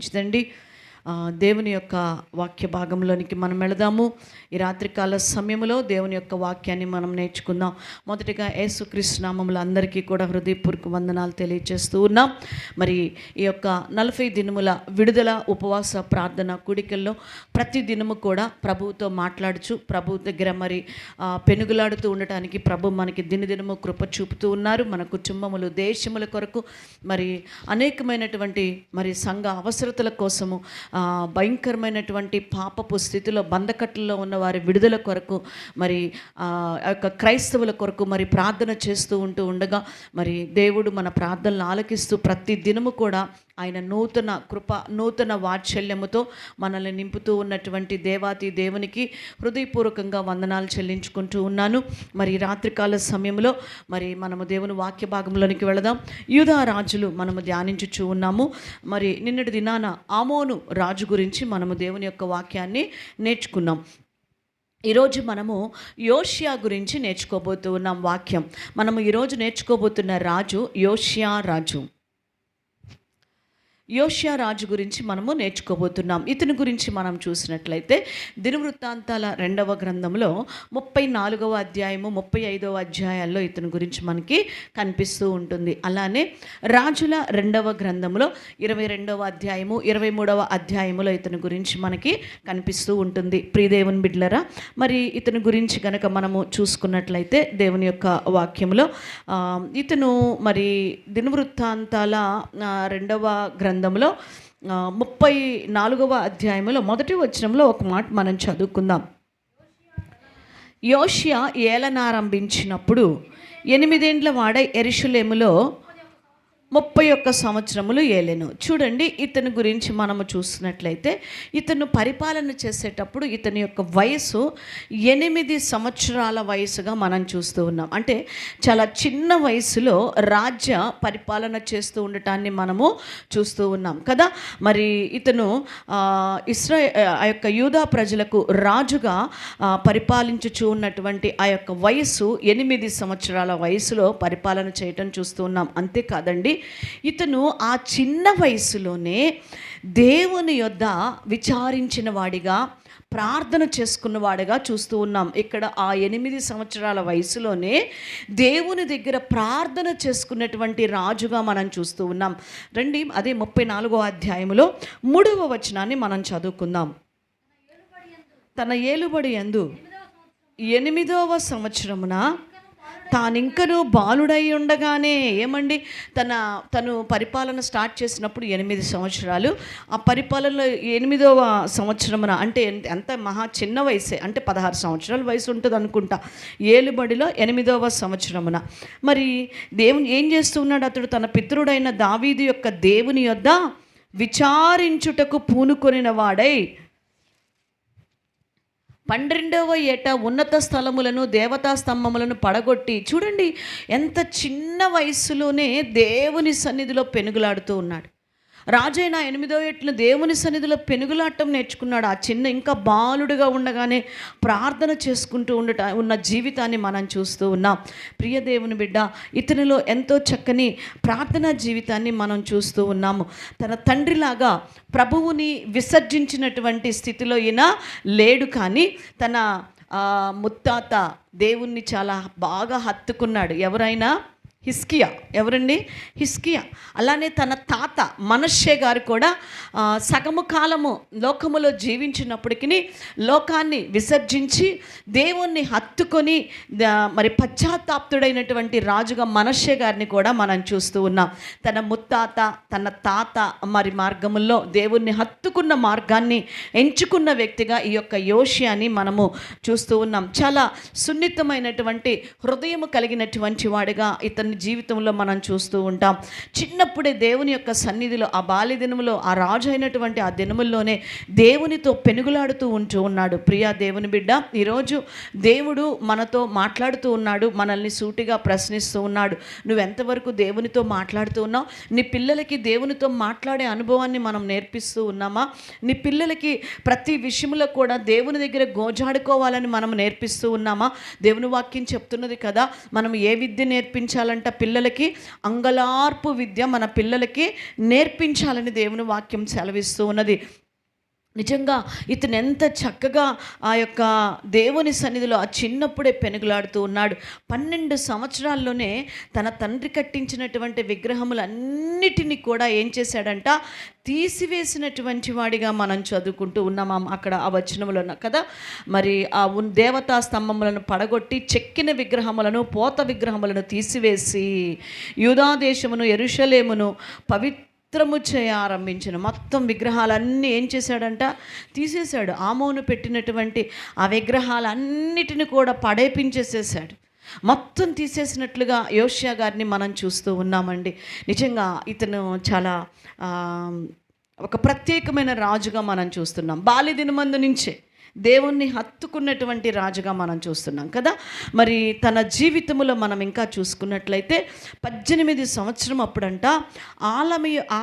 మంచిదండి. దేవుని యొక్క వాక్య భాగంలోనికి మనం వెళదాము. ఈ రాత్రికాల సమయంలో దేవుని యొక్క వాక్యాన్ని మనం నేర్చుకుందాం. మొదటిగా యేసుక్రీస్తు నామములో అందరికీ కూడా హృదయపూర్వక వందనాలు తెలియజేస్తూ ఉన్నాం. మరి ఈ యొక్క 40 దినముల విడుదల ఉపవాస ప్రార్థన కూడికల్లో ప్రతి దినము కూడా ప్రభువుతో మాట్లాడుచు ప్రభు దగ్గర మరి పెనుగులాడుతూ ఉండటానికి ప్రభు మనకి దినదినము కృప చూపుతూ ఉన్నారు. మన కుటుంబములు, దేశముల కొరకు, మరి అనేకమైనటువంటి మరి సంఘ అవసరతల కోసము, భయంకరమైనటువంటి పాపపు స్థితిలో బంధకట్టుల్లో ఉన్న వారి విడుదల కొరకు, మరి యొక్క క్రైస్తవుల కొరకు మరి ప్రార్థన చేస్తూ ఉండగా మరి దేవుడు మన ప్రార్థనలు ఆలకిస్తూ ప్రతి దినము కూడా ఆయన నూతన కృప, నూతన వాత్సల్యముతో మనల్ని నింపుతూ ఉన్నటువంటి దేవాతి దేవునికి హృదయపూర్వకంగా వందనాలు చెల్లించుకుంటూ ఉన్నాను. మరి రాత్రికాల సమయంలో మరి మనము దేవుని వాక్య భాగంలోనికి వెళదాం. యూదా రాజులు మనము ధ్యానించుచూ ఉన్నాము. మరి నిన్నటి దినాన ఆమోను రాజు గురించి మనము దేవుని యొక్క వాక్యాన్ని నేర్చుకున్నాం. ఈరోజు మనము యోషియా గురించి నేర్చుకోబోతూ ఉన్నాం. వాక్యం మనము ఈరోజు నేర్చుకోబోతున్న రాజు యోషియా రాజు. యోషియా రాజు గురించి మనము నేర్చుకోబోతున్నాం. ఇతని గురించి మనం చూసినట్లయితే దినవృత్తాంతాల 2వ గ్రంథంలో 34వ అధ్యాయము 35వ అధ్యాయాల్లో ఇతని గురించి మనకి కనిపిస్తూ ఉంటుంది. అలానే రాజుల 2వ గ్రంథంలో 22వ అధ్యాయము 23వ అధ్యాయములో ఇతని గురించి మనకి కనిపిస్తూ ఉంటుంది. ప్రియదేవుని బిడ్డలారా, మరి ఇతని గురించి కనుక మనము చూసుకున్నట్లయితే దేవుని యొక్క వాక్యంలో ఇతను మరి దినవృత్తాంతాల 2వ గ్రంథంలో 34వ అధ్యాయంలో మొదటి వచనంలో ఒక మాట మనం చదువుకుందాం. యోషియా ఏలనారంభించినప్పుడు 8 ఏండ్ల వాడై యెరూషలేములో 31 సంవత్సరములు ఏలెను. చూడండి, ఇతని గురించి మనము చూసినట్లయితే ఇతను పరిపాలన చేసేటప్పుడు ఇతని యొక్క వయసు 8 సంవత్సరాల వయసుగా మనం చూస్తూ ఉన్నాం. అంటే చాలా చిన్న వయసులో రాజ్య పరిపాలన చేస్తూ ఉండటాన్ని మనము చూస్తూ ఉన్నాం కదా. మరి ఇతను ఆ యొక్క యూదా ప్రజలకు రాజుగా పరిపాలించుచూ ఉన్నటువంటి ఆ యొక్క వయసు 8 సంవత్సరాల వయసులో పరిపాలన చేయటం చూస్తూ ఉన్నాం. అంతేకాదండి, ఇతను ఆ చిన్న వయసులోనే దేవుని యొద్ద విచారించిన వాడిగా, ప్రార్థన చేసుకున్నవాడిగా చూస్తూ ఉన్నాం. ఇక్కడ ఆ 8 సంవత్సరాల వయసులోనే దేవుని దగ్గర ప్రార్థన చేసుకున్నటువంటి రాజుగా మనం చూస్తూ ఉన్నాం. రండి, అదే 34వ అధ్యాయంలో 3వ వచనాన్ని మనం చదువుకుందాం. తన ఏలుబడి యందు 8వ సంవత్సరమున తానింకను బాలుడై ఉండగానే, ఏమండి, తను పరిపాలన స్టార్ట్ చేసినప్పుడు 8 సంవత్సరాలు, ఆ పరిపాలనలో 8వ సంవత్సరమున, అంటే ఎంత మహా చిన్న వయసే, అంటే 16 సంవత్సరాల వయసు ఉంటుంది అనుకుంటా, ఏలుబడిలో 8వ సంవత్సరమున మరి దేవుని ఏం చేస్తూ ఉన్నాడు? అతడు తన పితరుడైన దావీదు యొక్క దేవుని యొద్ద విచారించుటకు పూనుకొనిన వాడై 12వ ఏట ఉన్నత స్థలములను, దేవతా స్తంభములను పడగొట్టి, చూడండి ఎంత చిన్న వయసులోనే దేవుని సన్నిధిలో పెనుగులాడుతూ ఉన్నాడు. రాజైన 8వ ఏటను దేవుని సన్నిధిలో పెనుగులాటం నేర్చుకున్నాడు. ఆ చిన్న ఇంకా బాలుడుగా ఉండగానే ప్రార్థన చేసుకుంటూ ఉన్న జీవితాన్ని మనం చూస్తూ ఉన్నాం. ప్రియ దేవుని బిడ్డ, ఇతనిలో ఎంతో చక్కని ప్రార్థనా జీవితాన్ని మనం చూస్తూ ఉన్నాము. తన తండ్రిలాగా ప్రభువుని విసర్జించినటువంటి స్థితిలో ఈయన లేడు, కానీ తన ముత్తాత దేవుణ్ణి చాలా బాగా హత్తుకున్నాడు. ఎవరైనా హిస్కియా. ఎవరండి? హిస్కియా. అలానే తన తాత మనష్షే గారు కూడా సగము కాలము లోకములో జీవించినప్పటికీ లోకాన్ని విసర్జించి దేవుణ్ణి హత్తుకొని మరి పశ్చాత్తాప్తుడైనటువంటి రాజుగా మనష్షే గారిని కూడా మనం చూస్తూ ఉన్నాం. తన ముత్తాత, తన తాత మరి మార్గముల్లో దేవుణ్ణి హత్తుకున్న మార్గాన్ని ఎంచుకున్న వ్యక్తిగా ఈ యొక్క యోషియాని మనము చూస్తూ ఉన్నాం. చాలా సున్నితమైనటువంటి హృదయము కలిగినటువంటి వాడిగా ఇతని జీవితంలో మనం చూస్తూ ఉంటాం. చిన్నప్పుడే దేవుని యొక్క సన్నిధిలో, ఆ బాల్య దినములో, ఆ రాజు అయినటువంటి ఆ దినముల్లోనే దేవునితో పెనుగులాడుతూ ఉన్నాడు. ప్రియా దేవుని బిడ్డ, ఈరోజు దేవుడు మనతో మాట్లాడుతూ ఉన్నాడు, మనల్ని సూటిగా ప్రశ్నిస్తూ ఉన్నాడు. నువ్వెంతవరకు దేవునితో మాట్లాడుతూ ఉన్నావు? నీ పిల్లలకి దేవునితో మాట్లాడే అనుభవాన్ని మనం నేర్పిస్తూ ఉన్నామా? నీ పిల్లలకి ప్రతి విషయంలో కూడా దేవుని దగ్గర గోజాడుకోవాలని మనం నేర్పిస్తూ ఉన్నామా? దేవుని వాక్యం చెప్తున్నది కదా, మనం ఏ విద్య నేర్పించాలంటే చేయాలంట? పిల్లలకి అంగలార్పు విద్య మన పిల్లలకి నేర్పించాలని దేవుని వాక్యం సెలవిస్తూ ఉన్నది. నిజంగా ఇతను ఎంత చక్కగా ఆ యొక్క దేవుని సన్నిధిలో ఆ చిన్నప్పుడే పెనుగులాడుతూ ఉన్నాడు. 12 సంవత్సరాల్లోనే తన తండ్రి కట్టించినటువంటి విగ్రహములన్నిటినీ కూడా ఏం చేశాడంట? తీసివేసినటువంటి వాడిగా మనం చదువుకుంటూ ఉన్నాం అక్కడ ఆ వచనములో కదా. మరి ఆ దేవతా స్తంభములను పడగొట్టి చెక్కిన విగ్రహములను, పోత విగ్రహములను తీసివేసి యూదా దేశమును, యెరూషలేమును పవిత్రము చేయ ఆరంభించిన. మొత్తం విగ్రహాలన్నీ ఏం చేశాడంట? తీసేశాడు. ఆమోను పెట్టినటువంటి ఆ విగ్రహాలన్నిటిని కూడా పడేపించేసేసాడు. మొత్తం తీసేసినట్లుగా యోషియా గారిని మనం చూస్తూ ఉన్నామండి. నిజంగా ఇతను చాలా ఒక ప్రత్యేకమైన రాజుగా మనం చూస్తున్నాం. బాల్య దినమందు నుంచే దేవుణ్ణి హత్తుకున్నటువంటి రాజుగా మనం చూస్తున్నాం కదా. మరి తన జీవితంలో మనం ఇంకా చూసుకున్నట్లయితే 18 సంవత్సరం అప్పుడంట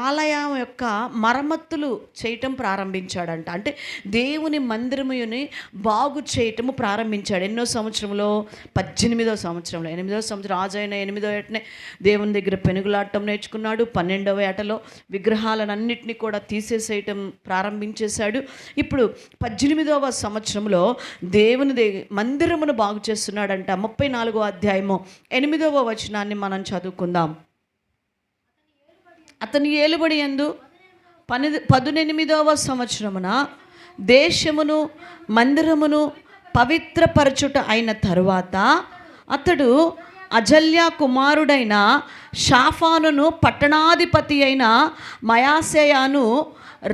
ఆలయం యొక్క మరమ్మతులు చేయటం ప్రారంభించాడంట. అంటే దేవుని మందిరముని బాగు చేయటము ప్రారంభించాడు. ఎన్నో సంవత్సరంలో? 18వ సంవత్సరంలో. 8వ సంవత్సరం రాజు అయిన 8వ ఏటనే దేవుని దగ్గర పెనుగులాడటం నేర్చుకున్నాడు. 12వ ఏటలో విగ్రహాలన్నింటినీ కూడా తీసేసేయటం ప్రారంభించేశాడు. ఇప్పుడు 18వ సంవత్సరంలో దేవుని మందిరమును బాగు చేస్తున్నాడంట. 34వ అధ్యాయము 8వ వచనాన్ని మనం చదువుకుందాం. అతని ఏలుబడి యందు 18వ సంవత్సరమున దేశమును మందిరమును పవిత్రపరచుట అయిన తరువాత అతడు అజల్యా కుమారుడైన షాఫానును, పట్టణాధిపతి అయిన మయాసెయాను,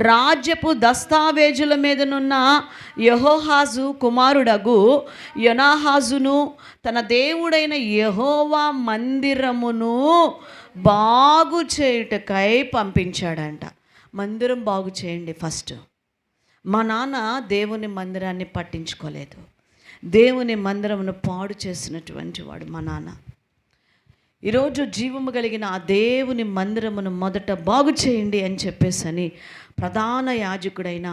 రాజ్యపు దస్తావేజుల మీదనున్న యెహోహాజు కుమారుడగు యోనాహాజును తన దేవుడైన యెహోవా మందిరమును బాగు చేయుటకై పంపించాడంట. మందిరం బాగు చేయండి ఫస్ట్. మా నాన్న దేవుని మందిరాన్ని పట్టించుకోలేదు. దేవుని మందిరమును పాడు చేసినటువంటి వాడు మా నాన్న. ఈరోజు జీవము కలిగిన ఆ దేవుని మందిరమును మొదట బాగు చేయండి అని చెప్పేసని ప్రధాన యాజకుడైన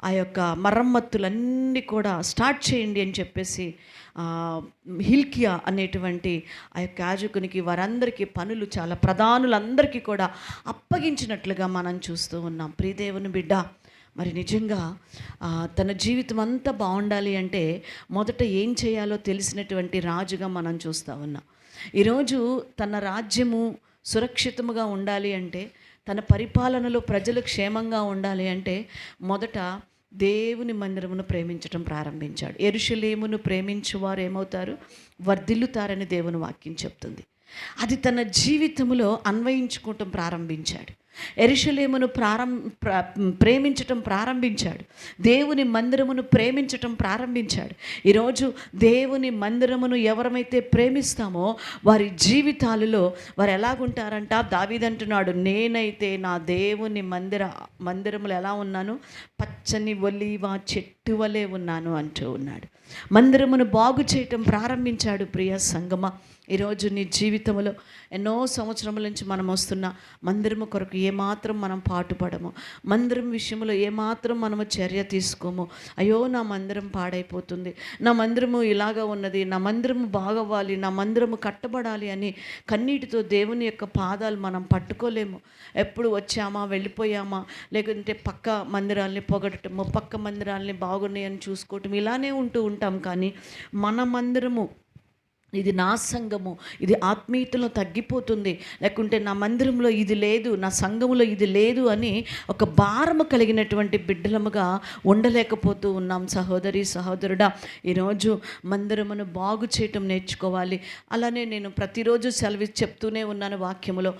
ఆ యొక్క మరమ్మతులన్నీ కూడా స్టార్ట్ చేయండి అని చెప్పేసి హిల్కియా అనేటువంటి ఆ యొక్క యాజకునికి వారందరికీ పనులు చాలా ప్రధానులందరికీ కూడా అప్పగించినట్లుగా మనం చూస్తూ ఉన్నాం. ప్రియదేవుని బిడ్డ, మరి నిజంగా తన జీవితం అంతా బాగుండాలి అంటే మొదట ఏం చేయాలో తెలిసినటువంటి రాజుగా మనం చూస్తూ ఉన్నాం. ఈరోజు తన రాజ్యము సురక్షితముగా ఉండాలి అంటే, తన పరిపాలనలో ప్రజలు క్షేమంగా ఉండాలి అంటే మొదట దేవుని మందిరమును ప్రేమించడం ప్రారంభించాడు. యెరూషలేమును ప్రేమించువారు ఏమవుతారు? వర్ధిల్లుతారని దేవుని వాక్యం చెప్తుంది. అది తన జీవితంలో అన్వయించుకోవటం ప్రారంభించాడు. యెరూషలేమును ప్రేమించటం ప్రారంభించాడు. దేవుని మందిరమును ప్రేమించటం ప్రారంభించాడు. ఈరోజు దేవుని మందిరమును ఎవరమైతే ప్రేమిస్తామో వారి జీవితాలలో వారు ఎలాగుంటారంట? దావీదు అంటున్నాడు, నేనైతే నా దేవుని మందిరములు ఎలా ఉన్నాను? పచ్చని ఒలీవ చెట్టు వలె ఉన్నాను అంటూ ఉన్నాడు. మందిరమును బాగు చేయటం ప్రారంభించాడు. ప్రియ సంగమ, ఈరోజు నీ జీవితంలో ఎన్నో సంవత్సరముల నుంచి మనం వస్తున్న మందిరము కొరకు ఏమాత్రం మనం పాటుపడము, మందిరం విషయంలో ఏమాత్రం మనము చర్య తీసుకోము. అయ్యో నా మందిరం పాడైపోతుంది, నా మందిరము ఇలాగా ఉన్నది, నా మందిరము బాగవ్వాలి, నా మందిరము కట్టబడాలి అని కన్నీటితో దేవుని యొక్క పాదాలు మనం పట్టుకోలేము. ఎప్పుడు వచ్చామా వెళ్ళిపోయామా, లేకుంటే పక్క మందిరాల్ని పొగడటము, పక్క మందిరాల్ని బాగున్నాయని చూసుకోవటం, ఇలానే ఉంటూ ఉంటాం. కానీ మన మందిరము, ఇది నా సంఘము, ఇది ఆత్మీయతలో తగ్గిపోతుంది, లేకుంటే నా మందిరంలో ఇది లేదు, నా సంఘములో ఇది లేదు అని ఒక భారము కలిగినటువంటి బిడ్డలముగా ఉండలేకపోతూ ఉన్నాం. సహోదరి సహోదరుడా, ఈరోజు మందిరమును బాగు చేయటం నేర్చుకోవాలి. అలానే నేను ప్రతిరోజు చెప్తూనే ఉన్నాను వాక్యములో,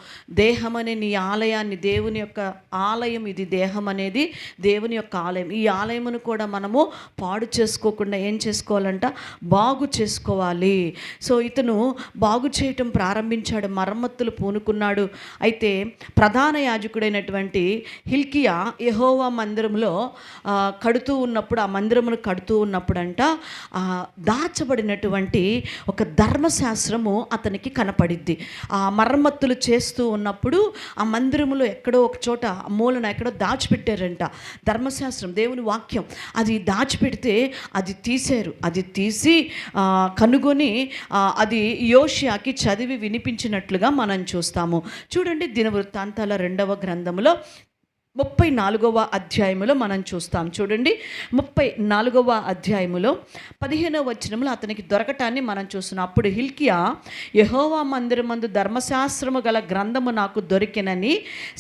దేహం అనే నీ ఆలయాన్ని, దేవుని యొక్క ఆలయం ఇది, దేహం అనేది దేవుని యొక్క ఆలయం. ఈ ఆలయమును కూడా మనము పాడు చేసుకోకుండా ఏం చేసుకోవాలంట? బాగు చేసుకోవాలి. సో ఇతను బాగు చేయటం ప్రారంభించాడు, మరమ్మతులు పూనుకున్నాడు. అయితే ప్రధాన యాజకుడైనటువంటి హిల్కియా యెహోవా మందిరంలో కడుతూ ఉన్నప్పుడు, ఆ మందిరమును కడుతూ ఉన్నప్పుడంట దాచబడినటువంటి ఒక ధర్మశాస్త్రము అతనికి కనపడిద్ది. ఆ మరమ్మతులు చేస్తూ ఉన్నప్పుడు ఆ మందిరములో ఎక్కడో ఒక చోట మూలన ఎక్కడో దాచిపెట్టారంట ధర్మశాస్త్రం, దేవుని వాక్యం. అది దాచిపెడితే అది తీశారు. అది తీసి కనుగొని అది యోషియాకి చదివి వినిపించినట్లుగా మనం చూస్తాము. చూడండి, దినవృత్తాంతాల 2వ గ్రంథంలో 34వ అధ్యాయములో మనం చూస్తాం. చూడండి, 34వ అధ్యాయములో 15వ వచనంలో అతనికి దొరకటాన్ని మనం చూస్తున్నాం. అప్పుడు హిల్కియా, యెహోవా మందిరమందు ధర్మశాస్త్రము గల గ్రంథము నాకు దొరికినని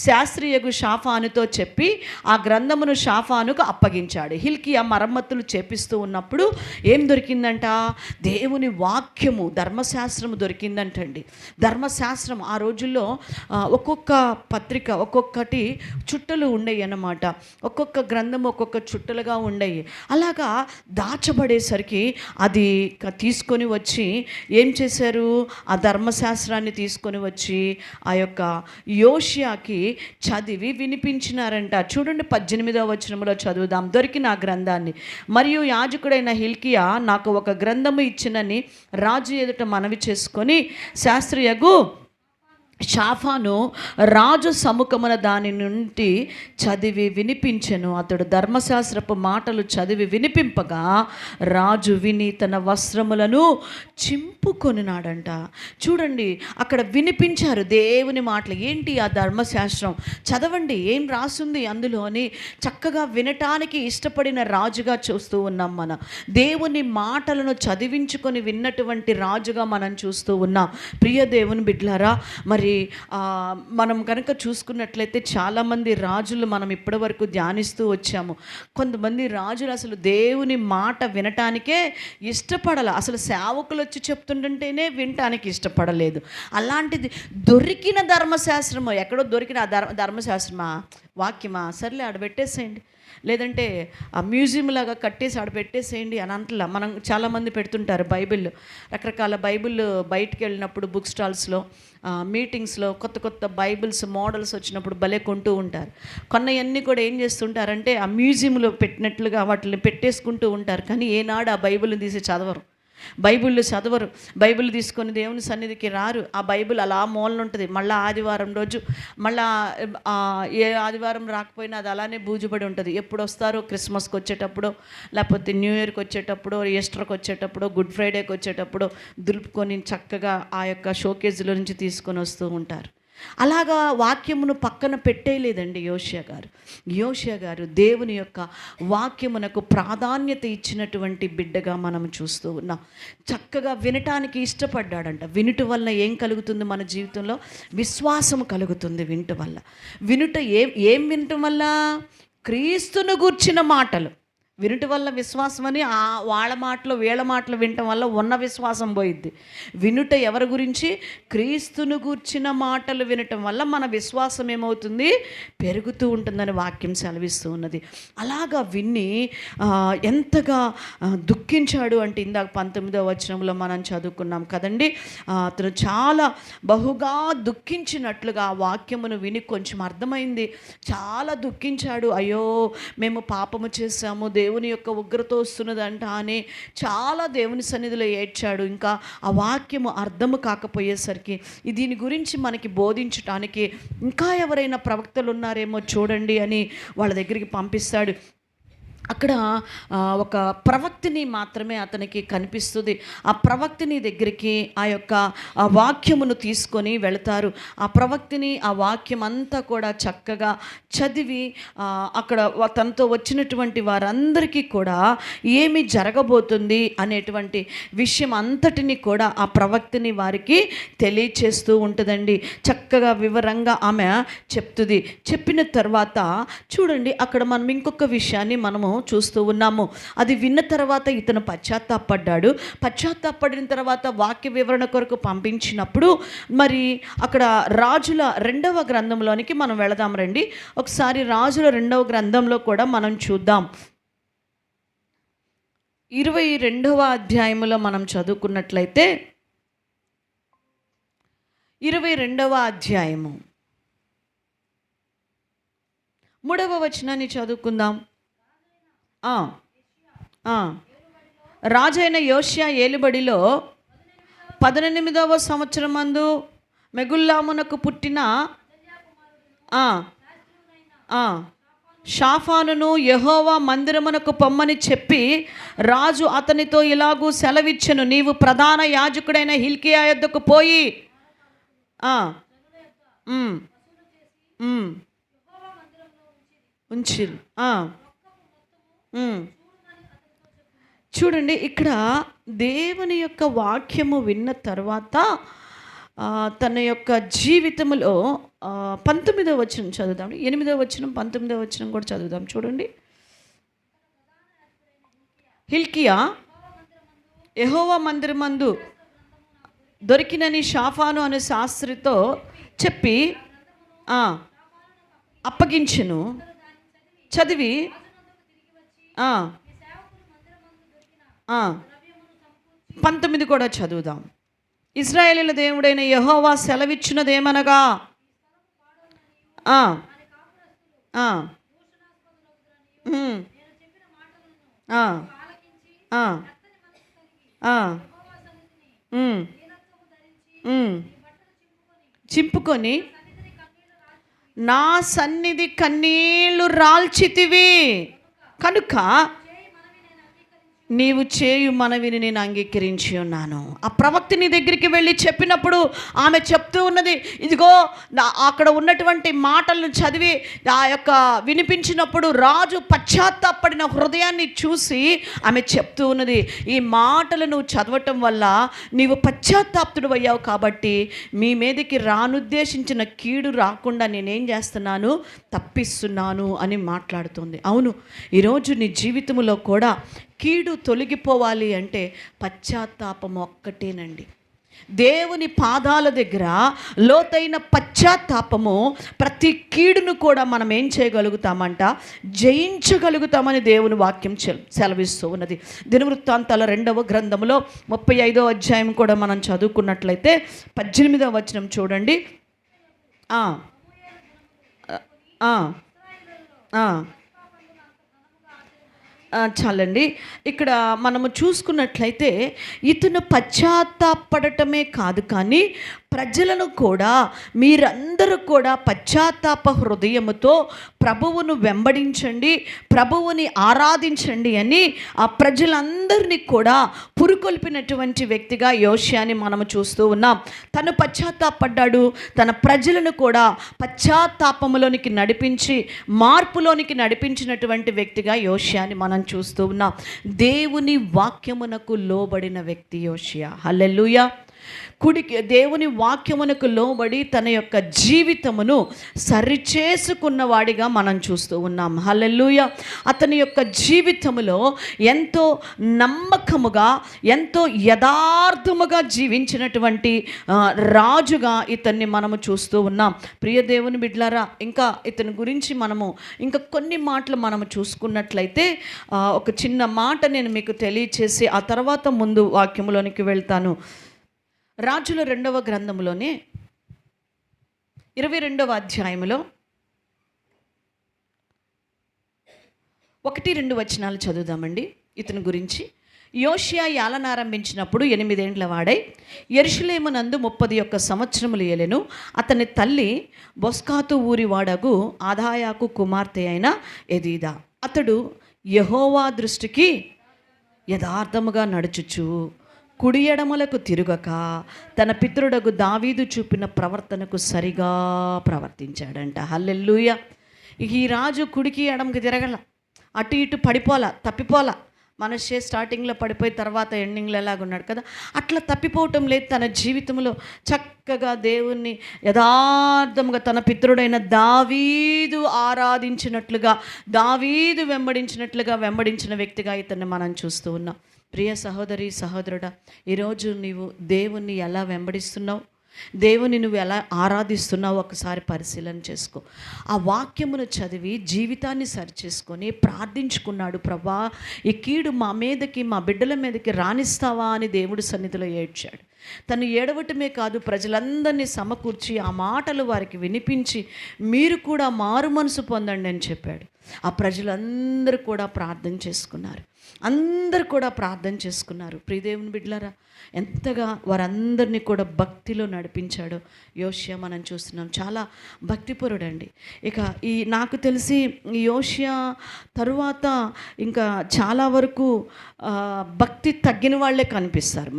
శాస్త్రియగు షాఫానుతో చెప్పి ఆ గ్రంథమును షాఫానుకు అప్పగించాడు. హిల్కియా మరమ్మతులు చేపిస్తూ ఉన్నప్పుడు ఏం దొరికిందంట? దేవుని వాక్యము, ధర్మశాస్త్రము దొరికిందంటండి. ధర్మశాస్త్రం ఆ రోజుల్లో ఒక్కొక్క పత్రిక ఒక్కొక్కటి చుట్టలు ఉండేవి అన్నమాట. ఒక్కొక్క గ్రంథం ఒక్కొక్క చుట్టలుగా ఉండేవి. అలాగా దాచబడేసరికి అది తీసుకొని వచ్చి ఏం చేశారు? ఆ ధర్మశాస్త్రాన్ని తీసుకొని వచ్చి ఆ యొక్క యోషియాకి చదివి వినిపించినారంట. చూడండి, 18వ వచనంలో చదువుదాం. దొరికిన ఆ గ్రంథాన్ని, మరియు యాజకుడైన హిల్కియా నాకు ఒక గ్రంథము ఇచ్చినని రాజు ఎదుట మనవి చేసుకొని శాస్త్రియగు షాఫాను రాజు సముఖమున దాని నుండి చదివి వినిపించెను. అతడు ధర్మశాస్త్రపు మాటలు చదివి వినిపింపగా రాజు విని తన వస్త్రములను చింపుకొనినాడంట. చూడండి, అక్కడ వినిపించారు దేవుని మాటలు. ఏంటి ఆ ధర్మశాస్త్రం? చదవండి, ఏం రాసుంది అందులో అని చక్కగా వినటానికి ఇష్టపడిన రాజుగా చూస్తూ ఉన్నాం. మన దేవుని మాటలను చదివించుకొని విన్నటువంటి రాజుగా మనం చూస్తూ ఉన్నాం. ప్రియ దేవుని బిడ్డలారా, మరి మనం కనుక చూసుకున్నట్లయితే చాలామంది రాజులు మనం ఇప్పటి వరకు ధ్యానిస్తూ వచ్చాము. కొంతమంది రాజులు అసలు దేవుని మాట వినటానికే ఇష్టపడాల. అసలు సేవకులు వచ్చి చెప్తుంటేనే వినటానికి ఇష్టపడలేదు. అలాంటిది దొరికిన ధర్మశాస్త్రము, ఎక్కడో దొరికిన ధర్మశాస్త్రమా, వాక్యమా, సర్లే ఆడ పెట్టేసేయండి, లేదంటే ఆ మ్యూజియం లాగా కట్టేసి ఆడ పెట్టేసేయండి అని అంటలా. మనం చాలామంది పెడుతుంటారు బైబిల్, రకరకాల బైబిల్ బయటికి వెళ్ళినప్పుడు బుక్ స్టాల్స్లో, మీటింగ్స్లో కొత్త కొత్త బైబిల్స్ మోడల్స్ వచ్చినప్పుడు భలే కొంటూ ఉంటారు. కొన్నవన్నీ కూడా ఏం చేస్తుంటారంటే ఆ మ్యూజియంలో పెట్టినట్లుగా వాటిని పెట్టేసుకుంటూ ఉంటారు. కానీ ఏనాడు ఆ బైబిల్ని తీసి చదవరు. బైబిల్ తీసుకొని దేవుని సన్నిధికి రారు. ఆ బైబిల్ అలా మూలన ఉంటుంది. మళ్ళీ ఆదివారం రోజు, మళ్ళీ ఏ ఆదివారం రాకపోయినా అది అలానే బూజుబడి ఉంటుంది. ఎప్పుడు వస్తారో, క్రిస్మస్కి వచ్చేటప్పుడు, లేకపోతే న్యూ ఇయర్కి వచ్చేటప్పుడు, ఈస్టర్కి వచ్చేటప్పుడు, గుడ్ ఫ్రైడేకి వచ్చేటప్పుడు దులుపుకొని చక్కగా ఆ యొక్క షోకేజ్లో నుంచి తీసుకొని వస్తూ ఉంటారు. అలాగా వాక్యమును పక్కన పెట్టేయలేదండి యోషియా గారు దేవుని యొక్క వాక్యమునకు ప్రాధాన్యత ఇచ్చినటువంటి బిడ్డగా మనం చూస్తూ ఉన్నాం. చక్కగా వినటానికి ఇష్టపడ్డాడంట. వినుట వల్ల ఏం కలుగుతుంది మన జీవితంలో? విశ్వాసం కలుగుతుంది. వినుట ఏం వినటం వల్ల? క్రీస్తును గూర్చిన మాటలు వినుట వల్ల విశ్వాసం అని వాళ్ళ మాటలు వీళ్ళ మాటలు వినటం వల్ల ఉన్న విశ్వాసం పోయిద్ది. వినుట ఎవరి గురించి? క్రీస్తును గూర్చిన మాటలు వినటం వల్ల మన విశ్వాసం ఏమవుతుంది? పెరుగుతూ ఉంటుందని వాక్యం సెలవిస్తూ ఉన్నది. అలాగా విని ఎంతగా దుఃఖించాడు అంటే ఇందాక 19వ వచనంలో మనం చదువుకున్నాం కదండి. అతను చాలా బహుగా దుఃఖించినట్లుగా వాక్యమును విని కొంచెం అర్థమైంది. చాలా దుఃఖించాడు. అయ్యో, మేము పాపము చేశాము, దేవుని యొక్క ఉగ్రత వస్తున్నదంట అని చాలా దేవుని సన్నిధిలో ఏడ్చాడు. ఇంకా ఆ వాక్యము అర్థము కాకపోయేసరికి దీని గురించి మనకి బోధించటానికి ఇంకా ఎవరైనా ప్రవక్తలు ఉన్నారేమో చూడండి అని వాళ్ళ దగ్గరికి పంపిస్తాడు. అక్కడ ఒక ప్రవక్తిని మాత్రమే అతనికి కనిపిస్తుంది. ఆ ప్రవక్తిని దగ్గరికి ఆ యొక్క వాక్యమును తీసుకొని వెళతారు. ఆ ప్రవక్తిని ఆ వాక్యం అంతా కూడా చక్కగా చదివి అక్కడ తనతో వచ్చినటువంటి వారందరికీ కూడా ఏమి జరగబోతుంది అనేటువంటి విషయం అంతటిని కూడా ఆ ప్రవక్తిని వారికి తెలియచేస్తూ ఉంటుందండి. చక్కగా వివరంగా ఆమె చెప్తుంది. చెప్పిన తర్వాత చూడండి, అక్కడ మనం ఇంకొక విషయాన్ని మనము చూస్తూ ఉన్నాము. అది విన్న తర్వాత ఇతను పశ్చాత్తాపడిన తర్వాత వాక్య వివరణ కొరకు పంపించినప్పుడు మరి అక్కడ రాజుల 2వ గ్రంథంలోనికి మనం వెళదాం రండి. ఒకసారి రాజుల 2వ గ్రంథంలో కూడా మనం చూద్దాం. 22వ అధ్యాయంలో మనం చదువుకున్నట్లయితే 22వ అధ్యాయము 3వ వచనాన్ని చదువుకుందాం. రాజైన యోషియా ఏలుబడిలో 18వ సంవత్సరమందు మెగుల్లామునకు పుట్టిన షాఫానును యెహోవా మందిరమునకు పొమ్మని చెప్పి రాజు అతనితో ఇలాగూ సెలవిచ్చెను, నీవు ప్రధాన యాజకుడైన హిల్కియా యొద్దకు పోయి ఉంచి చూడండి, ఇక్కడ దేవుని యొక్క వాక్యము విన్న తర్వాత తన యొక్క జీవితంలో 19వ వచనం చదువుదాం, 8వ వచనం 19వ వచనం కూడా చదువుదాం. చూడండి, హిల్కియా యెహోవా మందిరమందు దొరికినని షాఫాను అనే శాస్త్రితో చెప్పి అప్పగించెను. చదివి 19 కూడా చదువుదాం. ఇశ్రాయేలీయుల దేవుడైన యెహోవా సెలవిచ్చినదేమనగా, చింపుకొని నా సన్నిధి కన్నీళ్లు రాల్చితివి కనుక నీవు చేయు మనవిని నేను అంగీకరించి ఉన్నాను. ఆ ప్రవక్త నీ దగ్గరికి వెళ్ళి చెప్పినప్పుడు ఆమె చెప్తూ ఉన్నది, ఇదిగో అక్కడ ఉన్నటువంటి మాటలను చదివి ఆ యొక్క వినిపించినప్పుడు రాజు పశ్చాత్తాపడిన హృదయాన్ని చూసి ఆమె చెప్తూ ఉన్నది, ఈ మాటలు నువ్వు చదవటం వల్ల నీవు పశ్చాత్తాప్తుడు అయ్యావు కాబట్టి మీ మీదకి రానుద్దేశించిన కీడు రాకుండా నేనేం చేస్తున్నాను, తప్పిస్తున్నాను అని మాట్లాడుతుంది. అవును, ఈరోజు నీ జీవితంలో కూడా కీడు తొలగిపోవాలి అంటే పశ్చాత్తాపం ఒక్కటేనండి. దేవుని పాదాల దగ్గర లోతైన పశ్చాత్తాపము ప్రతి కీడును కూడా మనం ఏం చేయగలుగుతామంట, జయించగలుగుతామని దేవుని వాక్యం సెలవిస్తూ ఉన్నది. దినవృత్తాంతాల 2వ గ్రంథంలో 35వ అధ్యాయం కూడా మనం చదువుకున్నట్లయితే 18వ వచనం చూడండి. చాలండి, ఇక్కడ మనము చూసుకున్నట్లయితే ఇతను పశ్చాత్తాపడటమే కాదు, కానీ ప్రజలను కూడా మీరందరూ కూడా పశ్చాత్తాప హృదయముతో ప్రభువును వెంబడించండి, ప్రభువుని ఆరాధించండి అని ఆ ప్రజలందరినీ కూడా పురుకొల్పినటువంటి వ్యక్తిగా యోషియాని మనము చూస్తూ ఉన్నాం. తను పశ్చాత్తాపడ్డాడు, తన ప్రజలను కూడా పశ్చాత్తాపములోనికి నడిపించి మార్పులోనికి నడిపించినటువంటి వ్యక్తిగా యోషియాని మనం చూస్తూ ఉన్నాం. దేవుని వాక్యమునకు లోబడిన వ్యక్తి యోషియా. హల్లెలూయా. దేవుని వాక్యమునకు లోబడి తన యొక్క జీవితమును సరిచేసుకున్నవాడిగా మనం చూస్తూ ఉన్నాం. హల్లెలూయా. అతని యొక్క జీవితములో ఎంతో నమ్మకముగా, ఎంతో యథార్థముగా జీవించినటువంటి రాజుగా ఇతన్ని మనము చూస్తూ ఉన్నాం. ప్రియ దేవుని బిడ్డలారా, ఇంకా ఇతని గురించి మనము ఇంకా కొన్ని మాటలు మనము చూసుకున్నట్లయితే ఒక చిన్న మాట నేను మీకు తెలియచేసి ఆ తర్వాత ముందు వాక్యములోనికి వెళ్తాను. రాజుల 2వ గ్రంథంలోనే 22వ అధ్యాయంలో 1-2 వచనాలు చదువుదామండి ఇతని గురించి. యోషియా ఏలనారంభించినప్పుడు 8 ఏండ్ల వాడై యెరూషలేమునందు 31 సంవత్సరములు ఏలెను. అతని తల్లి బొస్కాతు ఊరి వాడగు ఆదాయాకు కుమార్తె అయిన ఎదీదా. అతడు యెహోవా దృష్టికి యథార్థముగా నడుచుచు కుడి ఎడమలకు తిరుగక తన పితరుడగు దావీదు చూపిన ప్రవర్తనకు సరిగా ప్రవర్తించాడంట. హల్లెలూయా. ఈ రాజు కుడికి ఎడమకి తిరగల, అటు ఇటు పడిపోలా, తప్పిపోలా. మనషే స్టార్టింగ్లో పడిపోయి తర్వాత ఎండింగ్లో ఎలాగున్నాడు కదా, అట్లా తప్పిపోవటం లేదు. తన జీవితంలో చక్కగా దేవుణ్ణి యథార్థంగా తన పితరుడైన దావీదు ఆరాధించినట్లుగా, దావీదు వెంబడించిన వ్యక్తిగా ఇతన్ని మనం చూస్తూ ఉన్నాం. ప్రియ సహోదరి సహోదరుడా, ఈరోజు నీవు దేవుణ్ణి ఎలా వెంబడిస్తున్నావు, దేవుని నువ్వు ఎలా ఆరాధిస్తున్నావు ఒకసారి పరిశీలన చేసుకో. ఆ వాక్యమును చదివి జీవితాన్ని సరిచేసుకొని ప్రార్థించుకున్నాడు, ప్రభా ఈ కీడు మా మీదకి, మా బిడ్డల మీదకి రానిస్తావా అని దేవుడి సన్నిధిలో ఏడ్చాడు. తను ఏడవటమే కాదు, ప్రజలందరినీ సమకూర్చి ఆ మాటలు వారికి వినిపించి మీరు కూడా మారు మనసు పొందండి అని చెప్పాడు. ఆ ప్రజలందరూ కూడా ప్రార్థన చేసుకున్నారు. అందరూ కూడా ప్రార్థన చేసుకున్నారు. ప్రియదేవుని బిడ్డలారా, ఎంతగా వారందరినీ కూడా భక్తిలో నడిపించాడో యోషియా మనం చూస్తున్నాం. చాలా భక్తిపరుడండి. ఇక నాకు తెలిసి ఈ యోషియా తరువాత ఇంకా చాలా వరకు భక్తి తగ్గిన వాళ్ళే కనిపిస్తారు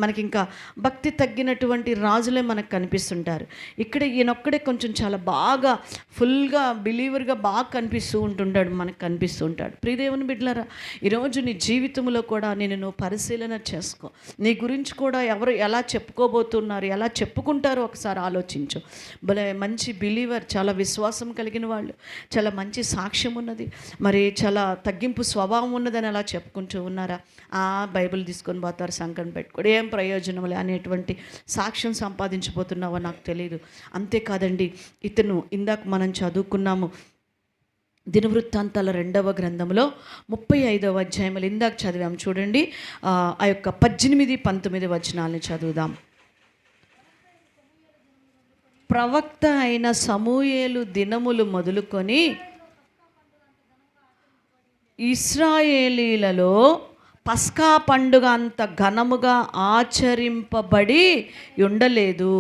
మనకి ఇంకా భక్తి తగ్గినటువంటి రాజులే మనకు కనిపిస్తుంటారు. ఇక్కడ ఈయనొక్కడే కొంచెం చాలా బాగా ఫుల్గా బిలీవర్గా బాగా కనిపిస్తూ ఉంటుంటాడు, మనకు కనిపిస్తూ ఉంటాడు. ప్రియదేవుని బిడ్డలారా, ఈరోజు నీ జీవితంలో కూడా నువ్వు పరిశీలన చేసుకో. నీ గురించి కూడా ఎవరు ఎలా చెప్పుకోబోతున్నారు, ఎలా చెప్పుకుంటారో ఒకసారి ఆలోచించు. భలే మంచి బిలీవర్, చాలా విశ్వాసం కలిగిన వాళ్ళు, చాలా మంచి సాక్ష్యం ఉన్నది, మరి చాలా తగ్గింపు స్వభావం ఉన్నదని అలా చెప్పుకుంటూ ఉన్నారా? బైబిల్ తీసుకొని పోతారు, సంకటం పెట్టుకోడు, ఏం ప్రయోజనములే అనేటువంటి సాక్ష్యం సంపాదించబోతున్నావో నాకు తెలియదు. అంతేకాదండి, ఇతను ఇందాక మనం చదువుకున్నాము దినవృత్తాంతాల 2వ గ్రంథంలో 35వ అధ్యాయములు ఇందాక చదివాము చూడండి. ఆ యొక్క 18, 19 వచనాలని చదువుదాం. ప్రవక్త అయిన సమూయేలు దినములు మొదలుకొని ఇశ్రాయేలీలలో పస్కా పండుగ అంత ఘనముగా ఆచరింపబడి ఉండలేదు.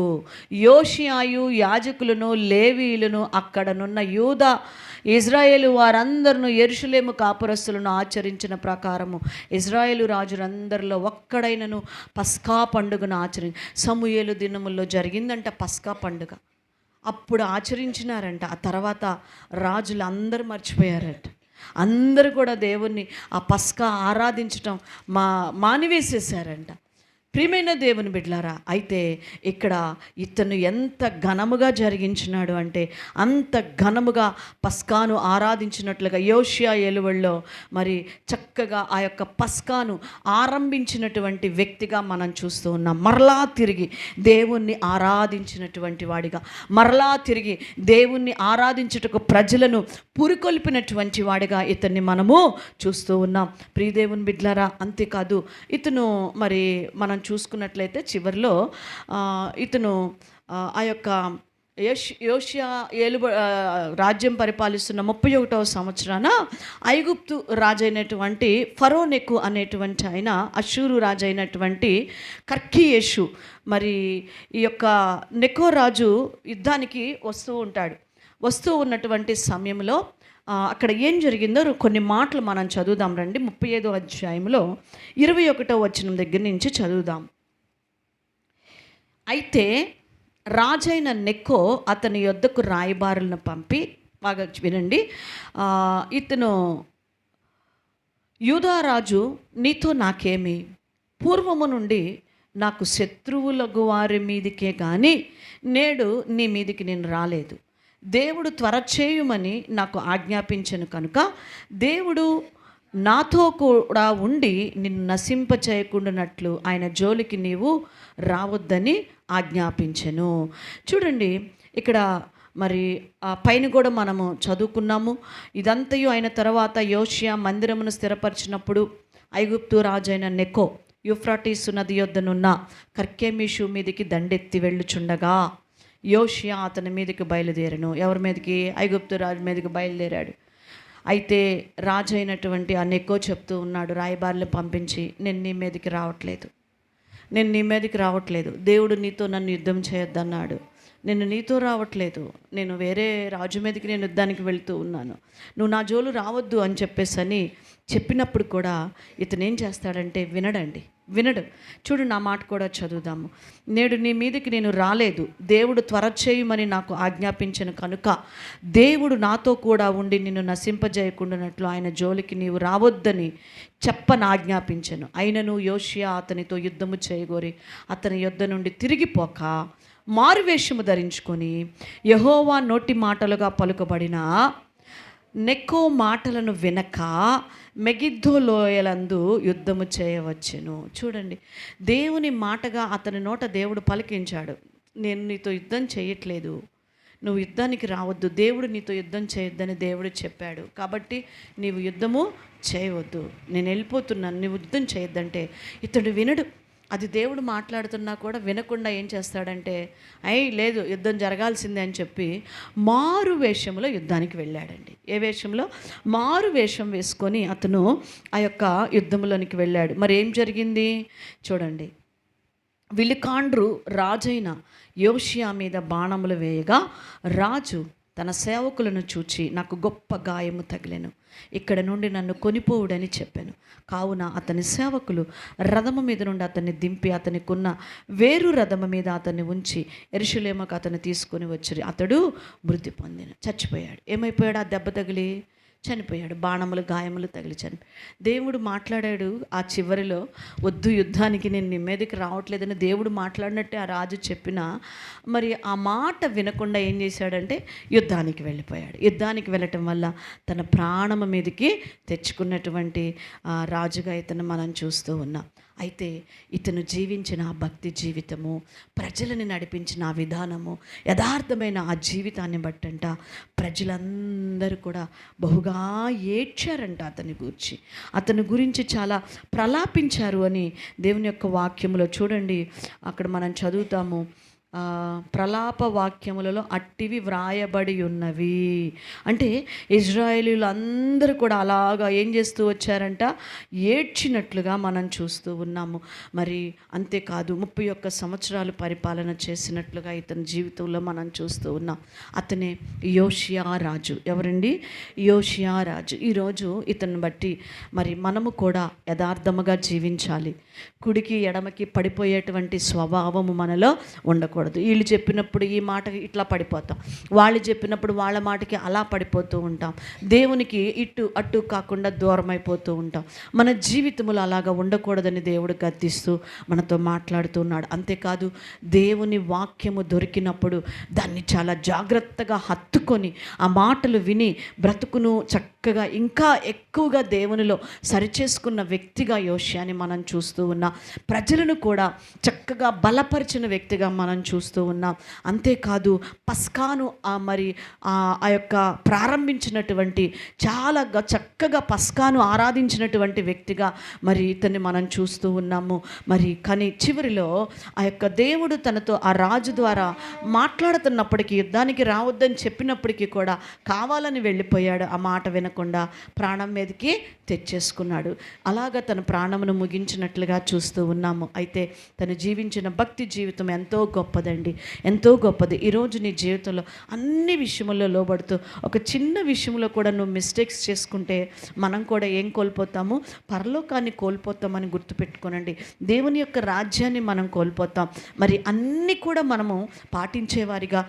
యోషియాయు యాజకులను లేవీయులను అక్కడనున్న యూదా ఇజ్రాయేలు వారందరూ యెరూషలేము కాపురస్తులను ఆచరించిన ప్రకారము ఇజ్రాయేలు రాజులందరిలో ఒక్కడైనను పస్కా పండుగను సమూయేలు దినముల్లో జరిగిందంట పస్కా పండుగ. అప్పుడు ఆచరించినారంట. ఆ తర్వాత రాజులు అందరూ మర్చిపోయారట. అందరూ కూడా దేవుణ్ణి ఆ పస్కా ఆరాధించటం మానివేసేసారంట. ప్రియమైన దేవుని బిడ్డలారా, అయితే ఇక్కడ ఇతను ఎంత ఘనముగా జరిగించినాడు అంటే అంత ఘనముగా పస్కాను ఆరాధించినట్లుగా యోషియా ఏలుబడిలో మరి చక్కగా ఆ యొక్క పస్కాను ఆరంభించినటువంటి వ్యక్తిగా మనం చూస్తూ ఉన్నాం. మరలా తిరిగి దేవుణ్ణి ఆరాధించినటువంటి వాడిగా, మరలా తిరిగి దేవుణ్ణి ఆరాధించుటకు ప్రజలను పురికొల్పినటువంటి వాడిగా ఇతన్ని మనము చూస్తూ ఉన్నాం. ప్రియదేవుని బిడ్డలారా, అంతేకాదు ఇతను మరి మనం చూసుకున్నట్లయితే చివరిలో ఇతను ఆ యొక్క యోషియా రాజ్యం పరిపాలిస్తున్న 31వ సంవత్సరాన ఐగుప్తు రాజైనటువంటి ఫరోనెకు అనేటువంటి ఆయన అషూరు రాజైనటువంటి కర్కియేషు మరి ఈ యొక్క నెకో రాజు యుద్ధానికి వస్తూ ఉన్నటువంటి సమయంలో అక్కడ ఏం జరిగిందో కొన్ని మాటలు మనం చదువుదాం రండి. 35వ అధ్యాయంలో 21వ వచనం దగ్గర నుంచి చదువుదాం. అయితే రాజైన నెకో అతని యొద్దకు రాయబారులను పంపి, బాగా వినండి, ఇతను యూదారాజు నీతో నాకేమి, పూర్వము నుండి నాకు శత్రువులకు వారి మీదికే కానీ నేడు నీ మీదికి నేను రాలేదు. దేవుడు త్వర చేయమని నాకు ఆజ్ఞాపించను కనుక దేవుడు నాతో కూడా ఉండి నిన్ను నశింపచేయకుండానట్లు ఆయన జోలికి నీవు రావద్దని ఆజ్ఞాపించెను. చూడండి, ఇక్కడ మరి పైన కూడా మనము చదువుకున్నాము. ఇదంతయు అయిన తర్వాత యోషియా మందిరమును స్థిరపరిచినప్పుడు ఐగుప్తు రాజైన నెకో యూఫ్రాటీసు నది యొద్దనున్న కర్కెమీషు మీదికి దండెత్తి వెళ్ళుచుండగా యోషియా అతని మీదకి బయలుదేరను. ఎవరి మీదకి? ఐగుప్తు రాజు మీదకి బయలుదేరాడు. అయితే రాజు అయినటువంటి ఆ నెకో చెప్తూ ఉన్నాడు రాయబారులు పంపించి, నేను నీ మీదకి రావట్లేదు, దేవుడు నీతో నన్ను యుద్ధం చేయొద్దన్నాడు, నేను నీతో రావట్లేదు, నేను వేరే రాజు మీదకి నేను యుద్ధానికి వెళ్తూ ఉన్నాను, నువ్వు నా జోలు రావద్దు అని చెప్పినప్పుడు కూడా ఇతను ఏం చేస్తాడంటే వినడు. చూడు, నా మాట కూడా చదువుదాము. నేడు నీ మీదకి నేను రాలేదు, దేవుడు త్వర చేయమని నాకు ఆజ్ఞాపించను కనుక దేవుడు నాతో కూడా ఉండి నిన్ను నశింపజేయకుండానట్లు ఆయన జోలికి నీవు రావద్దని చెప్పని ఆజ్ఞాపించను. అయినను యోషియా అతనితో యుద్ధము చేయగోరి అతని యొద్ద నుండి తిరిగిపోక మారువేషము ధరించుకొని యెహోవా నోటి మాటలుగా పలుకబడిన నెకో మాటలను వినక మెగిద్దో లోయలందు యుద్ధము చేయవచ్చును. చూడండి, దేవుని మాటగా అతని నోట దేవుడు పలికించాడు, నేను నీతో యుద్ధం చేయట్లేదు, నువ్వు యుద్ధానికి రావద్దు, దేవుడు నీతో యుద్ధం చేయొద్దని దేవుడు చెప్పాడు, కాబట్టి నీవు యుద్ధము చేయవద్దు, నేను వెళ్ళిపోతున్నాను, నువ్వు యుద్ధం చేయొద్దంటే ఇతడు వినడు. అది దేవుడు మాట్లాడుతున్నా కూడా వినకుండా ఏం చేస్తాడంటే, అయ్యి లేదు యుద్ధం జరగాల్సిందే అని చెప్పి మారు వేషంలో యుద్ధానికి వెళ్ళాడండి. ఏ వేషంలో? మారు వేషం వేసుకొని అతను ఆ యొక్క యుద్ధంలోనికి వెళ్ళాడు. మరి ఏం జరిగింది చూడండి. విలుకాండ్రు రాజైన యోషియా మీద బాణములు వేయగా రాజు తన సేవకులను చూచి, నాకు గొప్ప గాయము తగిలెను, ఇక్కడ నుండి నన్ను కొనిపోవుడని చెప్పాను. కావున అతని సేవకులు రథము మీద నుండి అతన్ని దింపి అతనికున్న వేరు రథము మీద అతన్ని ఉంచి యెరూషలేముకు అతన్ని తీసుకొని వచ్చి అతడు మృతి పొందిన చచ్చిపోయాడు. ఏమైపోయాడు? ఆ దెబ్బ తగిలి చనిపోయాడు. బాణములు గాయములు తగిలి చనిపోయాడు. దేవుడు మాట్లాడాడు ఆ చివరిలో, వద్దు యుద్ధానికి, నేను నీ మీదకి రావట్లేదని దేవుడు మాట్లాడినట్టే ఆ రాజు చెప్పినా మరి ఆ మాట వినకుండా ఏం చేశాడంటే యుద్ధానికి వెళ్ళిపోయాడు. యుద్ధానికి వెళ్ళటం వల్ల తన ప్రాణము మీదకి తెచ్చుకున్నటువంటి రాజుగా ఇతను మనం చూస్తూ ఉన్నాం. అయితే ఇతను జీవించిన ఆ భక్తి జీవితము, ప్రజలని నడిపించిన ఆ విధానము, యథార్థమైన ఆ జీవితాన్ని బట్టంట ప్రజలందరూ కూడా బహుగా ఏడ్చారంట. అతని గురించి చాలా ప్రలాపించారు అని దేవుని యొక్క వాక్యములో చూడండి. అక్కడ మనం చదువుతాము, ప్రలాప వాక్యములలో అట్టివి వ్రాయబడి ఉన్నవి. అంటే ఇజ్రాయేలీలందరూ కూడా అలాగా ఏం చేస్తూ వచ్చారంట, ఏడ్చినట్లుగా మనం చూస్తూ ఉన్నాము. మరి అంతేకాదు 31 సంవత్సరాలు పరిపాలన చేసినట్లుగా ఇతని జీవితంలో మనం చూస్తూ ఉన్నాం. అతనే యోషియా రాజు. ఎవరండి? యోషియా రాజు. ఈరోజు ఇతన్ని బట్టి మరి మనము కూడా యథార్థముగా జీవించాలి. కుడికి ఎడమకి పడిపోయేటువంటి స్వభావము మనలో ఉండకూడదు. వీళ్ళు చెప్పినప్పుడు ఈ మాట ఇట్లా పడిపోతాం, వాళ్ళు చెప్పినప్పుడు వాళ్ళ మాటకి అలా పడిపోతూ ఉంటాం. దేవునికి ఇటు అటు కాకుండా దూరం అయిపోతూ ఉంటాం. మన జీవితంలో అలాగా ఉండకూడదని దేవుడు గద్దిస్తూ మనతో మాట్లాడుతున్నాడు. అంతేకాదు దేవుని వాక్యము దొరికినప్పుడు దాన్ని చాలా జాగ్రత్తగా హత్తుకొని ఆ మాటలు విని బ్రతుకును చక్కగా ఇంకా ఎక్కువగా దేవునిలో సరిచేసుకున్న వ్యక్తిగా యోషియాని మనం చూస్తూ ఉన్నాం. ప్రజలను కూడా చక్కగా బలపరిచిన వ్యక్తిగా మనం చూస్తూ ఉన్నాం. అంతేకాదు పస్కాను మరి ఆ యొక్క ప్రారంభించినటువంటి చాలా చక్కగా పస్కాను ఆరాధించినటువంటి వ్యక్తిగా మరి ఇతన్ని మనం చూస్తూ ఉన్నాము. మరి కానీ చివరిలో ఆ యొక్క దేవుడు తనతో ఆ రాజు ద్వారా మాట్లాడుతున్నప్పటికీ, యుద్ధానికి రావద్దని చెప్పినప్పటికీ కూడా కావాలని వెళ్ళిపోయాడు. ఆ మాట వినకుండా ప్రాణం మీదకి తెచ్చేసుకున్నాడు. అలాగా తన ప్రాణమును ముగించినట్లుగా చూస్తూ ఉన్నాము. అయితే తను జీవించిన భక్తి జీవితం ఎంతో గొప్పదండి, ఎంతో గొప్పది. ఈరోజు నీ జీవితంలో అన్ని విషయముల్లో లోబడుతూ ఒక చిన్న విషయంలో కూడా నువ్వు మిస్టేక్స్ చేసుకుంటే మనం కూడా ఏం కోల్పోతాము? పరలోకాన్ని కోల్పోతామని గుర్తుపెట్టుకోనండి. దేవుని యొక్క రాజ్యాన్ని మనం కోల్పోతాం. మరి అన్నీ కూడా మనము పాటించేవారిగా,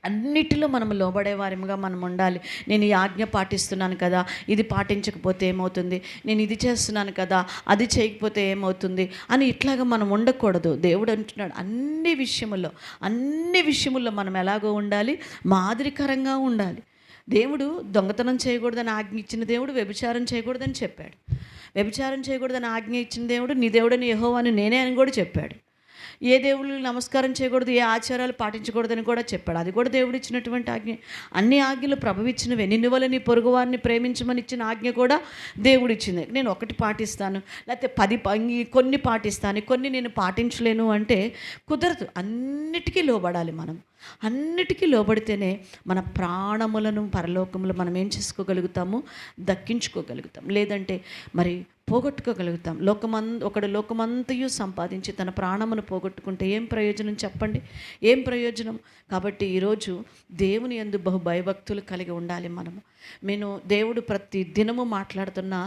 అన్నిటిలో మనం లోబడేవారిగా మనం ఉండాలి. నేను ఈ ఆజ్ఞ పాటిస్తున్నాను కదా, ఇది పాటించకపోతే ఏమవుతుంది, నేను ఇది చేస్తున్నాను కదా, అది చేయకపోతే ఏమవుతుంది అని ఇట్లాగా మనం ఉండకూడదు. దేవుడు అంటున్నాడు అన్ని విషయముల్లో మనం ఎలాగో ఉండాలి, మాదిరికరంగా ఉండాలి. దేవుడు దొంగతనం చేయకూడదని ఆజ్ఞ ఇచ్చిన దేవుడు వ్యభిచారం చేయకూడదని చెప్పాడు. వ్యభిచారం చేయకూడదని ఆజ్ఞ ఇచ్చిన దేవుడు నీ దేవుడని యెహోవాను నేనే అని కూడా చెప్పాడు. ఏ దేవుళ్ళకి నమస్కారం చేయకూడదు, ఏ ఆచారాలు పాటించకూడదని కూడా చెప్పాడు. అది కూడా దేవుడు ఇచ్చినటువంటి ఆజ్ఞ. అన్ని ఆజ్ఞలు ప్రభువు ఇచ్చినవే. నిన్ను వల్ల నీ పొరుగు వారిని ప్రేమించమని ఇచ్చిన ఆజ్ఞ కూడా దేవుడు ఇచ్చింది. నేను ఒకటి పాటిస్తాను, లేకపోతే కొన్ని పాటిస్తాను, కొన్ని నేను పాటించలేను అంటే కుదరదు. అన్నిటికీ లోబడాలి. మనం అన్నిటికీ లోబడితేనే మన ప్రాణములను పరలోకములు మనం ఏం చేసుకోగలుగుతాము? దక్కించుకోగలుగుతాం. లేదంటే మరి పోగొట్టుకోగలుగుతాం. ఒకడు లోకమంతయు సంపాదించి తన ప్రాణమును పోగొట్టుకుంటే ఏం ప్రయోజనం చెప్పండి? ఏం ప్రయోజనం? కాబట్టి ఈరోజు దేవుని యందు బహు భయభక్తులు కలిగి ఉండాలి మనము. నేను దేవుడు ప్రతి దినము మాట్లాడుతున్నా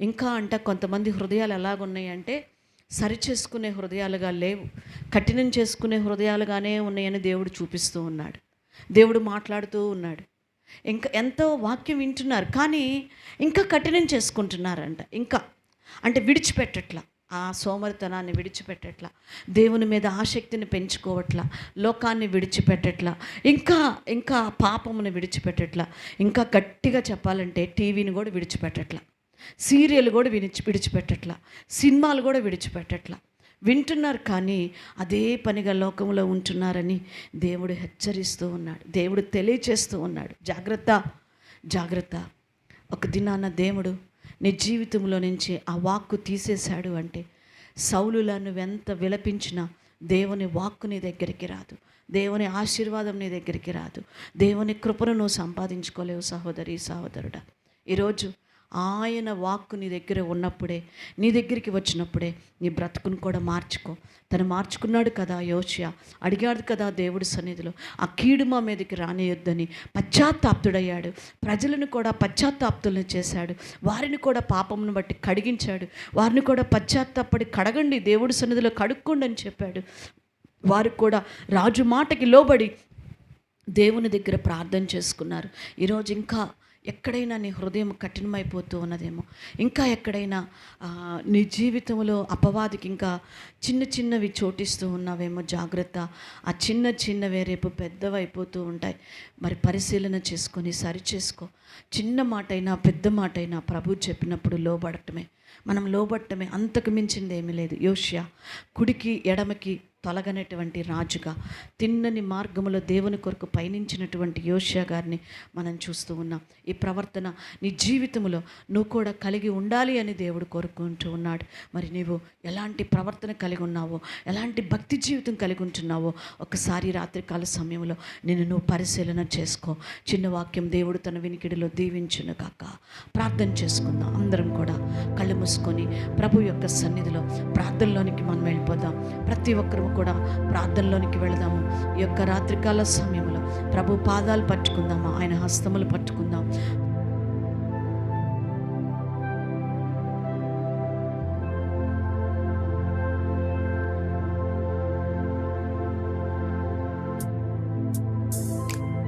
ఇంకా కొంతమంది హృదయాలు ఎలాగున్నాయంటే సరిచేసుకునే హృదయాలుగా లేవు, కఠినం చేసుకునే హృదయాలుగానే ఉన్నాయని దేవుడు చూపిస్తూ ఉన్నాడు. దేవుడు మాట్లాడుతూ ఉన్నాడు. ఇంకా ఎంతో వాక్యం వింటున్నారు కానీ ఇంకా కఠినం చేసుకుంటున్నారంట. ఇంకా విడిచిపెట్టట్లా, ఆ సోమరితనాన్ని విడిచిపెట్టట్లా, దేవుని మీద ఆసక్తిని పెంచుకోవట్లా, లోకాన్ని విడిచిపెట్టట్లా, ఇంకా పాపమును విడిచిపెట్టట్లా, ఇంకా గట్టిగా చెప్పాలంటే టీవీని కూడా విడిచిపెట్టట్లా, సీరియల్ కూడా విడిచిపెట్టట్లా, సినిమాలు కూడా విడిచిపెట్టట్లా. వింటున్నారు కానీ అదే పనిగా లోకంలో ఉంటున్నారని దేవుడు హెచ్చరిస్తూ ఉన్నాడు. దేవుడు తెలియచేస్తూ ఉన్నాడు, జాగ్రత్త. ఒక దినాన దేవుడు నీ జీవితంలో నుంచి ఆ వాక్కు తీసేశాడు అంటే సౌలులా నువ్వెంత విలపించినా దేవుని వాక్కు నీ దగ్గరికి రాదు, దేవుని ఆశీర్వాదం నీ దగ్గరికి రాదు, దేవుని కృపను నువ్వు సంపాదించుకోలేవు సహోదరి సహోదరుడా. ఈరోజు ఆయన వాక్కు నీ దగ్గర ఉన్నప్పుడే, నీ దగ్గరికి వచ్చినప్పుడే నీ బ్రతుకును కూడా మార్చుకో. తను మార్చుకున్నాడు కదా యోషియా, అడిగాడు కదా దేవుడి సన్నిధిలో, ఆ కీడు మా మీదకి రానియొద్దని పశ్చాత్తాప్తుడయ్యాడు. ప్రజలను కూడా పశ్చాత్తాప్తులను చేశాడు, వారిని కూడా పాపమును బట్టి కడిగించాడు, వారిని కూడా పశ్చాత్తాపడి కడగండి, దేవుడి సన్నిధిలో కడుక్కోండి అని చెప్పాడు. వారు కూడా రాజు మాటకి లోబడి దేవుని దగ్గర ప్రార్థన చేసుకున్నారు. ఈరోజు ఇంకా ఎక్కడైనా నీ హృదయం కఠినమైపోతూ ఉన్నదేమో, ఇంకా ఎక్కడైనా నీ జీవితంలో అపవాదికి ఇంకా చిన్న చిన్నవి చోటిస్తూ ఉన్నావేమో, జాగ్రత్త. ఆ చిన్న చిన్నవే రేపు పెద్దవైపోతూ ఉంటాయి. మరి పరిశీలన చేసుకొని సరి చేసుకో. చిన్న మాటైనా పెద్ద మాటైనా ప్రభు చెప్పినప్పుడు లోబడటమే, మనం లోబడటమే, అంతకు మించింది ఏమీ లేదు. యోషియా కుడికి ఎడమకి తొలగనటువంటి రాజుగా, తిన్నని మార్గములో దేవుని కొరకు పయనించినటువంటి యోషియా గారిని మనం చూస్తూ ఉన్నాం. ఈ ప్రవర్తన నీ జీవితంలో నువ్వు కూడా కలిగి ఉండాలి అని దేవుడు కోరుకుంటూ ఉన్నాడు. మరి నీవు ఎలాంటి ప్రవర్తన కలిగి ఉన్నావో, ఎలాంటి భక్తి జీవితం కలిగి ఉంటున్నావో ఒకసారి రాత్రికాల సమయంలో నువ్వు పరిశీలన చేసుకో. చిన్న వాక్యం దేవుడు తన వినికిడిలో దీవించును కాక. ప్రార్థన చేసుకుందాం. అందరం కూడా కళ్ళు మూసుకొని ప్రభు యొక్క సన్నిధిలో ప్రార్థనలోనికి మనం వెళ్ళిపోదాం. ప్రతి ఒక్కరు కూడా ప్రార్థనలోనికి వెళదాము. ఈ యొక్క రాత్రికాల సమయంలో ప్రభు పాదాలు పట్టుకుందామా, ఆయన హస్తములు పట్టుకుందాం.